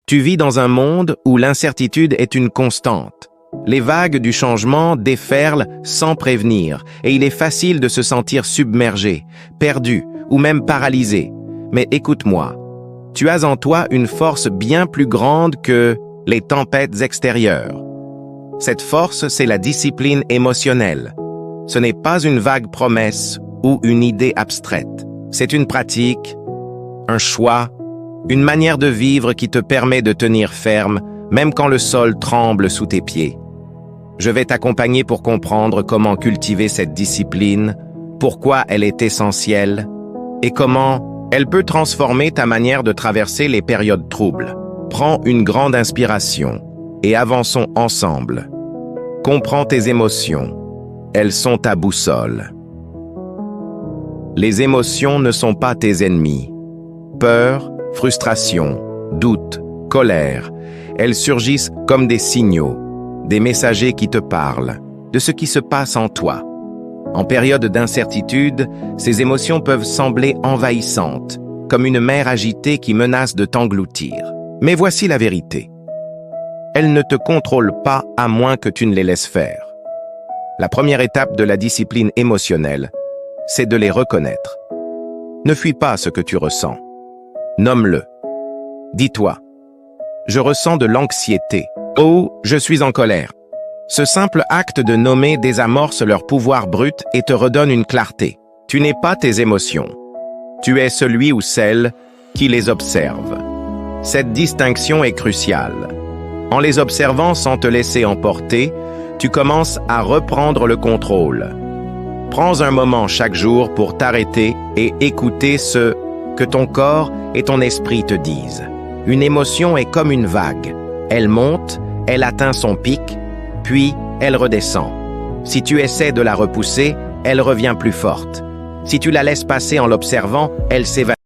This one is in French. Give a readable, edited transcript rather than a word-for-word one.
Tu vis dans un monde où l'incertitude est une constante. Les vagues du changement déferlent sans prévenir, et il est facile de se sentir submergé, perdu ou même paralysé. Mais écoute-moi, tu as en toi une force bien plus grande que les tempêtes extérieures. Cette force, c'est la discipline émotionnelle. Ce n'est pas une vague promesse ou une idée abstraite. C'est une pratique, un choix, une manière de vivre qui te permet de tenir ferme, même quand le sol tremble sous tes pieds. Je vais t'accompagner pour comprendre comment cultiver cette discipline, pourquoi elle est essentielle et comment elle peut transformer ta manière de traverser les périodes troubles. Prends une grande inspiration et avançons ensemble. Comprends tes émotions. Elles sont ta boussole. Les émotions ne sont pas tes ennemis. Peur, frustration, doute, colère, elles surgissent comme des signaux, des messagers qui te parlent, de ce qui se passe en toi. En période d'incertitude, ces émotions peuvent sembler envahissantes, comme une mer agitée qui menace de t'engloutir. Mais voici la vérité. Elles ne te contrôlent pas à moins que tu ne les laisses faire. La première étape de la discipline émotionnelle, c'est de les reconnaître. Ne fuis pas ce que tu ressens. Nomme-le. Dis-toi, je ressens de l'anxiété. Oh, je suis en colère. Ce simple acte de nommer désamorce leur pouvoir brut et te redonne une clarté. Tu n'es pas tes émotions. Tu es celui ou celle qui les observe. Cette distinction est cruciale. En les observant sans te laisser emporter, tu commences à reprendre le contrôle. Prends un moment chaque jour pour t'arrêter et écouter ce que ton corps et ton esprit te disent. Une émotion est comme une vague. Elle monte, elle atteint son pic, puis elle redescend. Si tu essaies de la repousser, elle revient plus forte. Si tu la laisses passer en l'observant, elle s'évanouit.